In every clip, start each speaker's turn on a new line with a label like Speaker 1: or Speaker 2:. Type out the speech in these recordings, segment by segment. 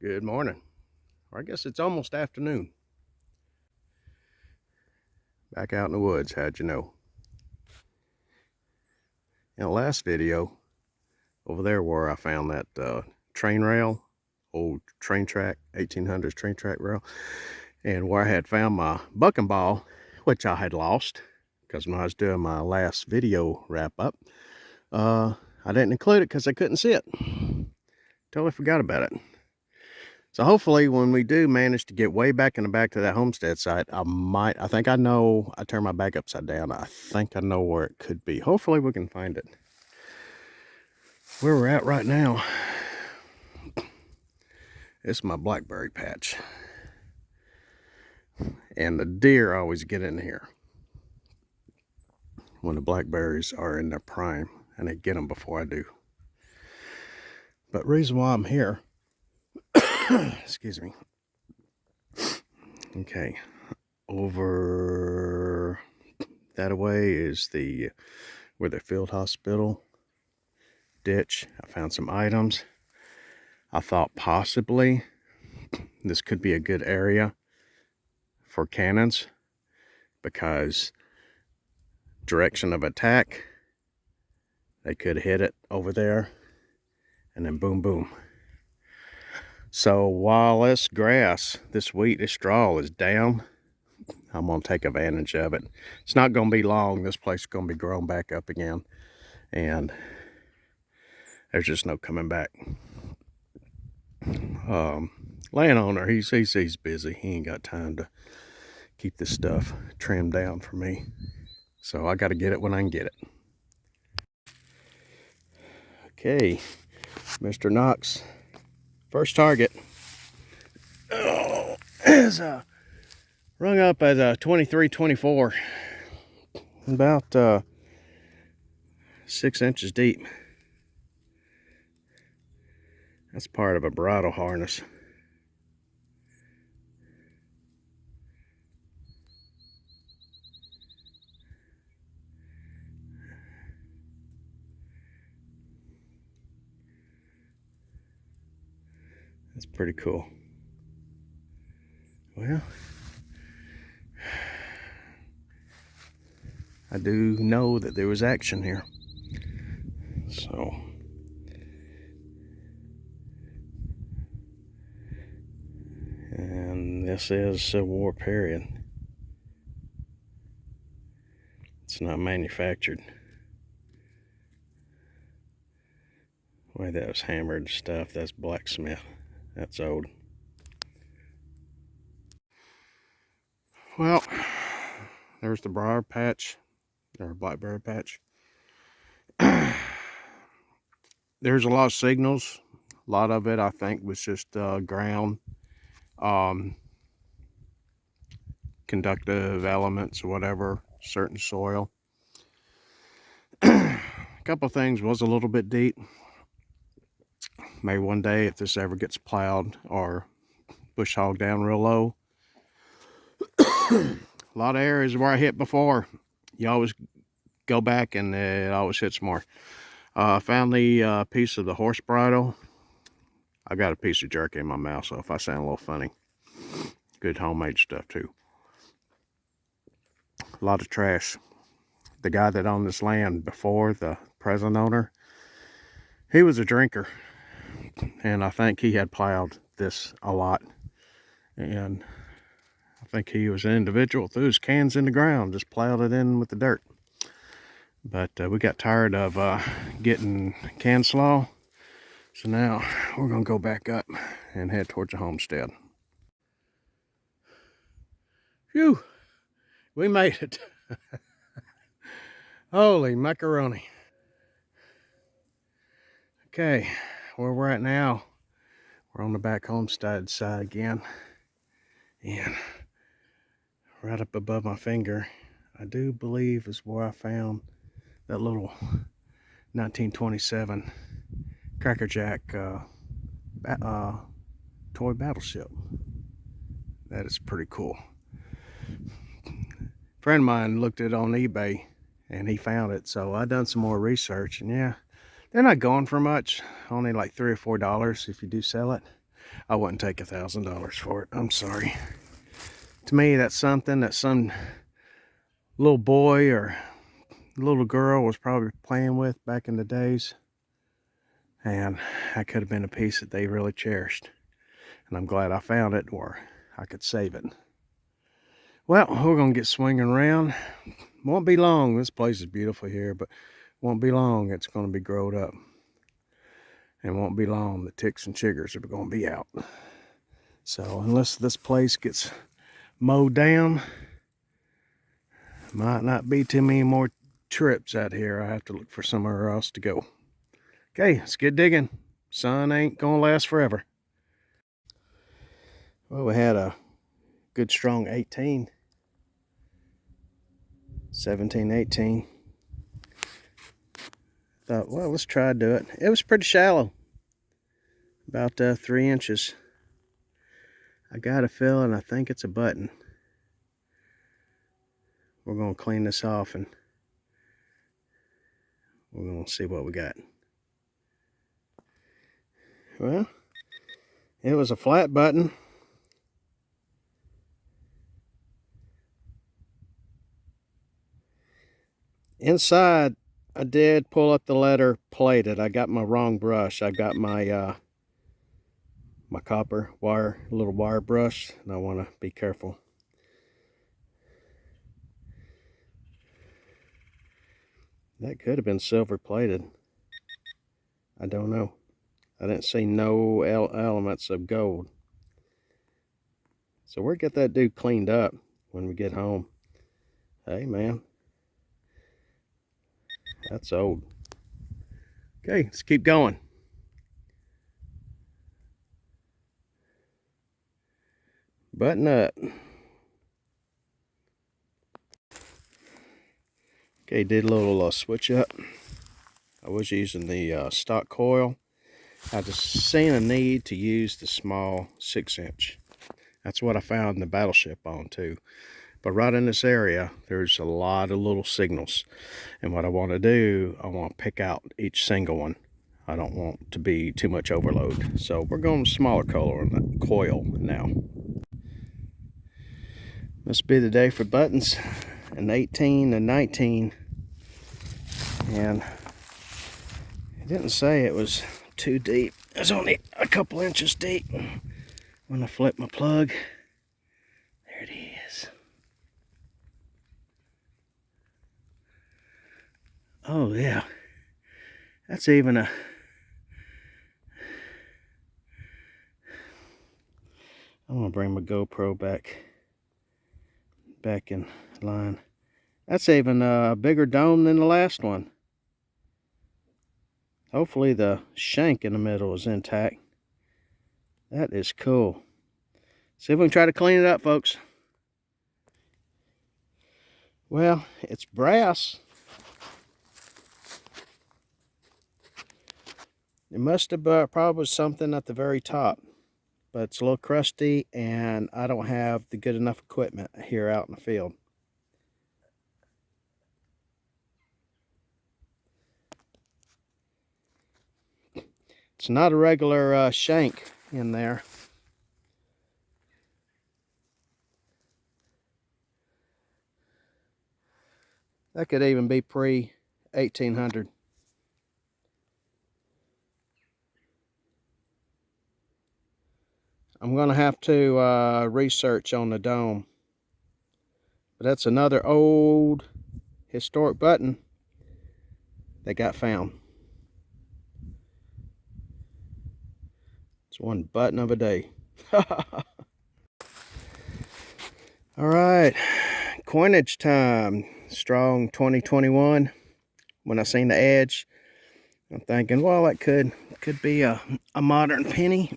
Speaker 1: Good morning. Or I guess it's almost afternoon. Back out in the woods, how'd you know? In the last video, over there where I found that train rail, old train track, 1800s train track rail, and where I had found my bucking ball, which I had lost, because when I was doing my last video wrap up, I didn't include it because I couldn't see it. Totally forgot about it. So hopefully when we do manage to get way back in the back to that homestead site, I think I know, I turned my back upside down. I think I know where it could be. Hopefully we can find it. Where we're at right now, it's my blackberry patch. And the deer always get in here when the blackberries are in their prime, and they get them before I do. But reason why I'm here, excuse me. Okay, over that away is where the field hospital ditch. I found some items. I thought possibly this could be a good area for cannons because direction of attack, they could hit it over there and then boom, boom. So while this grass, this wheat, this straw is down, I'm going to take advantage of it. It's not going to be long. This place is going to be growing back up again. And there's just no coming back. Landowner, he's busy. He ain't got time to keep this stuff trimmed down for me. So I got to get it when I can get it. Okay, Mr. Knox, first target. Oh, is rung up as a 23-24, about 6 inches deep. That's part of a bridle harness. That's pretty cool. Well, I do know that there was action here. So, and this is Civil War period. It's not manufactured. The way that was hammered and stuff, that's blacksmith. That's old. Well, there's the briar patch, or blackberry patch. There's a lot of signals. A lot of it, I think, was just ground, conductive elements or whatever, certain soil. A couple of things was a little bit deep. Maybe one day if this ever gets plowed or bush hogged down real low. A lot of areas where I hit before, you always go back and it always hits more. I found the piece of the horse bridle. I got a piece of jerky in my mouth, so if I sound a little funny, good homemade stuff too. A lot of trash. The guy that owned this land before, the present owner, he was a drinker, and I think he had plowed this a lot, and I think he was an individual, threw his cans in the ground, just plowed it in with the dirt. But we got tired of getting can slaw, so now we're gonna go back up and head towards the homestead. Phew, we made it. Holy macaroni. Okay, where we're at now, we're on the back homestead side again, and right up above my finger, I do believe is where I found that little 1927 Cracker Jack toy battleship. That is pretty cool. A friend of mine looked it on eBay and he found it, so I done some more research, and yeah, they're not going for much, only like $3 or $4 if you do sell it. I wouldn't take $1,000 for it. I'm sorry. To me, that's something that some little boy or little girl was probably playing with back in the days. And that could have been a piece that they really cherished. And I'm glad I found it, or I could save it. Well, we're going to get swinging around. Won't be long. This place is beautiful here, but won't be long. It's going to be growed up. And won't be long. The ticks and chiggers are going to be out. So unless this place gets mowed down, might not be too many more trips out here. I have to look for somewhere else to go. Okay, let's get digging. Sun ain't going to last forever. Well, we had a good strong 18. 17, 18. Thought, well, let's try to do it. It was pretty shallow. About 3 inches. I got a feeling, I think it's a button. We're going to clean this off and we're going to see what we got. Well, it was a flat button. Inside, I did pull up the letter plated. I got my wrong brush. I got my my copper wire, little wire brush, and I want to be careful. That could have been silver plated. I don't know. I didn't see no elements of gold. So we'll get that dude cleaned up when we get home. Hey, man. That's old. Okay, let's keep going. Button up. Okay, did a little switch up. I was using the stock coil. I just seen a need to use the small 6-inch. That's what I found in the Battleship on too. But right in this area, there's a lot of little signals. And what I want to do, I want to pick out each single one. I don't want to be too much overload. So we're going smaller coil now. Must be the day for buttons. An 18 and 19. And it didn't say it was too deep. It was only a couple inches deep. When I flip my plug, there it is. Oh yeah, that's even a, I'm gonna bring my GoPro back in line. That's even a bigger dome than the last one. Hopefully the shank in the middle is intact. That is cool. See if we can try to clean it up, folks. Well, it's brass. It must have probably something at the very top, but it's a little crusty and I don't have the good enough equipment here out in the field. It's not a regular shank in there. That could even be pre-1800. I'm going to have to research on the dome. But that's another old historic button that got found. It's one button of a day. All right, coinage time. Strong 2021. When I seen the edge, I'm thinking, well, that could be a modern penny.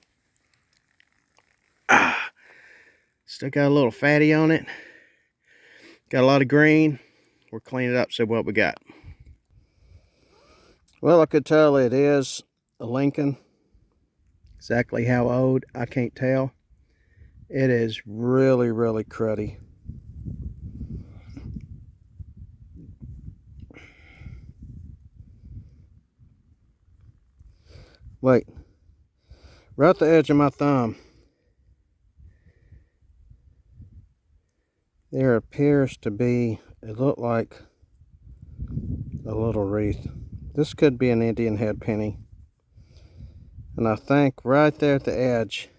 Speaker 1: Still got a little fatty on it. Got a lot of green. We're cleaning it up, see what we got. Well, I could tell it is a Lincoln. Exactly how old, I can't tell. It is really, really cruddy. Wait, right at the edge of my thumb, there appears to be, it looked like a little wreath. This could be an Indian head penny. And I think right there at the edge,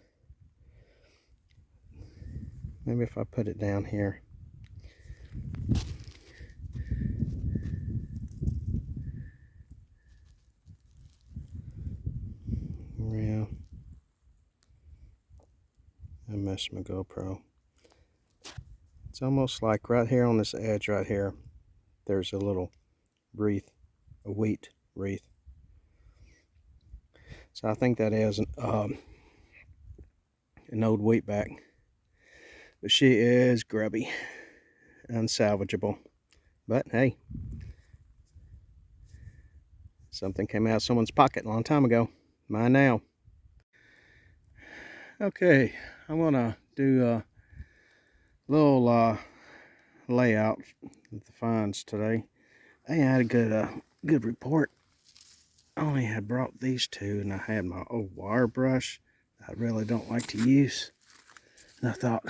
Speaker 1: maybe if I put it down here. Yeah. I messed my GoPro. It's almost like right here on this edge right here, there's a little wreath, a wheat wreath. So I think that is an old wheatback. But she is grubby, unsalvageable. But hey, something came out of someone's pocket a long time ago. Mine now. Okay, I'm gonna do a little layout of the finds today. I had a good report. I only had brought these two, and I had my old wire brush I really don't like to use. And I thought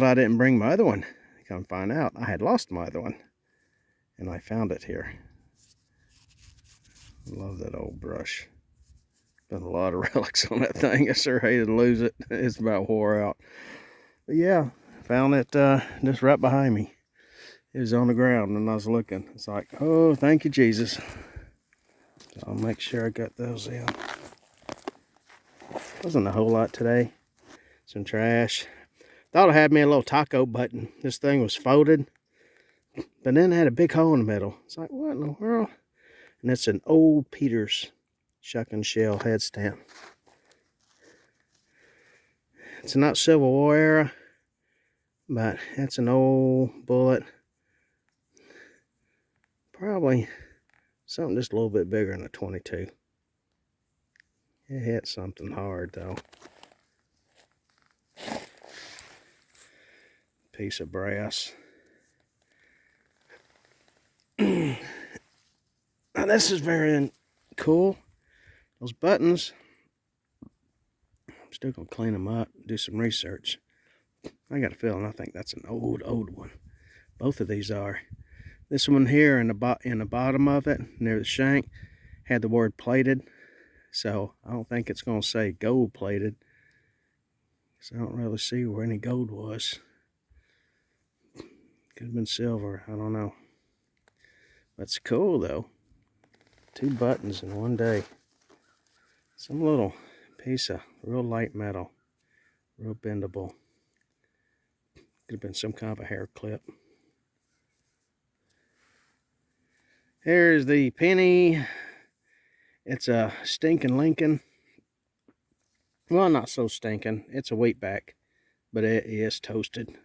Speaker 1: I didn't bring my other one. Come find out, I had lost my other one, and I found it here. I love that old brush. Been a lot of relics on that thing. I sure hated to lose it. It's about wore out. But yeah, found it just right behind me. It was on the ground and I was looking. It's like, oh, thank you, Jesus. So I'll make sure I got those in. Wasn't a whole lot today. Some trash. Thought I had me a little taco button. This thing was folded, but then it had a big hole in the middle. It's like, what in the world? And it's an old Peter's shuck and shell head stamp. It's not Civil War era, but it's an old bullet. Probably something just a little bit bigger than a 22. It hit something hard though. Piece of brass. Now this is very cool. Those buttons, I'm still gonna clean them up, do some research. I got a feeling I think that's an old one. Both of these are. This one here in the bottom of it, near the shank, had the word plated. So I don't think it's gonna say gold plated. So I don't really see where any gold was. Could have been silver, I don't know. That's cool though. 2 buttons in one day. Some little piece of real light metal. Real bendable. Could have been some kind of a hair clip. Here's the penny. It's a stinking Lincoln. Well, not so stinking. It's a wheatback, but it is toasted.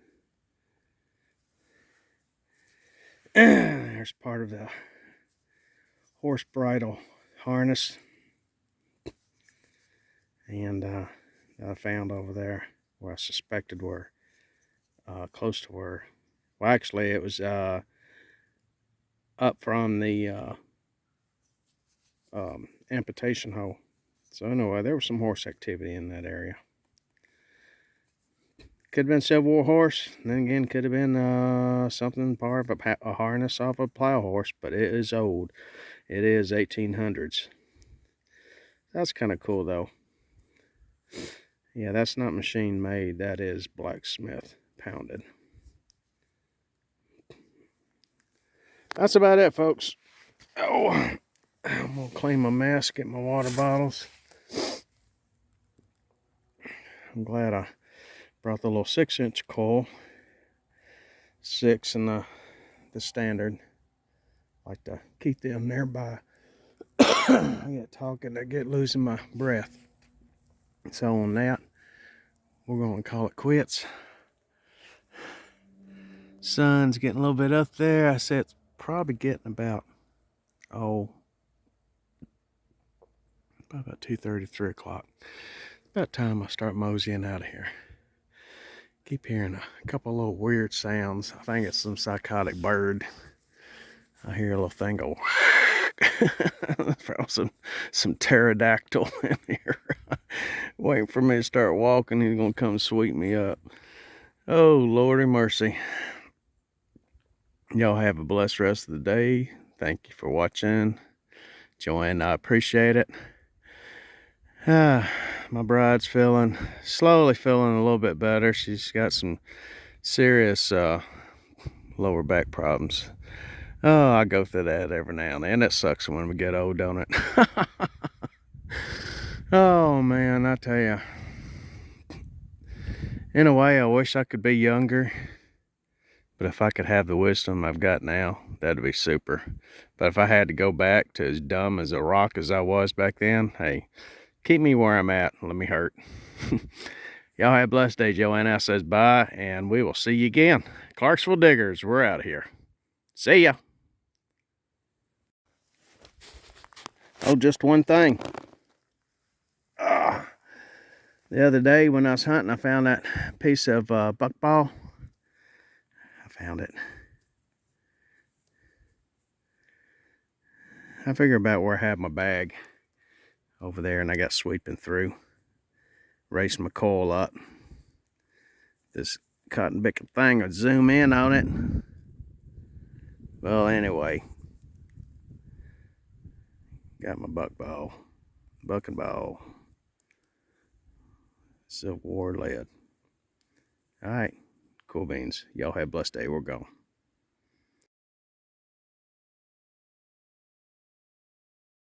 Speaker 1: There's part of the horse bridle harness. And that I found over there where I suspected were close to where, well actually it was up from the amputation hole. So anyway, there was some horse activity in that area. Could have been Civil War horse, and then again could have been something part of a harness off a plow horse, but it is old. It is 1800s. That's kind of cool though. Yeah, that's not machine made, that is blacksmith pounded. That's about it, folks. Oh, I'm gonna clean my mess, get my water bottles. I'm glad I brought the little 6-inch coil. 6 and the standard. Like to keep them nearby. I get talking, I get losing my breath. So on that, we're gonna call it quits. Sun's getting a little bit up there. I said it's probably getting about 2:30, 3 o'clock. About time I start moseying out of here. Keep hearing a couple of little weird sounds. I think it's some psychotic bird. I hear a little thing go Throw some pterodactyl in here. Waiting for me to start walking. He's gonna come sweep me up. Oh, Lordy mercy. Y'all have a blessed rest of the day. Thank you for watching. Joanne, I appreciate it. My bride's slowly feeling a little bit better. She's got some serious lower back problems. Oh, I go through that every now and then. It sucks when we get old, don't it? Oh, man, I tell you. In a way, I wish I could be younger. But if I could have the wisdom I've got now, that'd be super. But if I had to go back to as dumb as a rock as I was back then, hey, keep me where I'm at. Let me hurt. Y'all have a blessed day. Joanna says bye, and we will see you again. Clarksville Diggers, we're out of here. See ya. Oh, just one thing. The other day when I was hunting, I found that piece of buckball. I found it. I figure about where I have my bag over there, and I got sweeping through. Raised my coil up. This cotton picking thing would zoom in on it. Well, anyway, got my bucking ball, Civil War lead. All right, cool beans. Y'all have a blessed day. We're gone.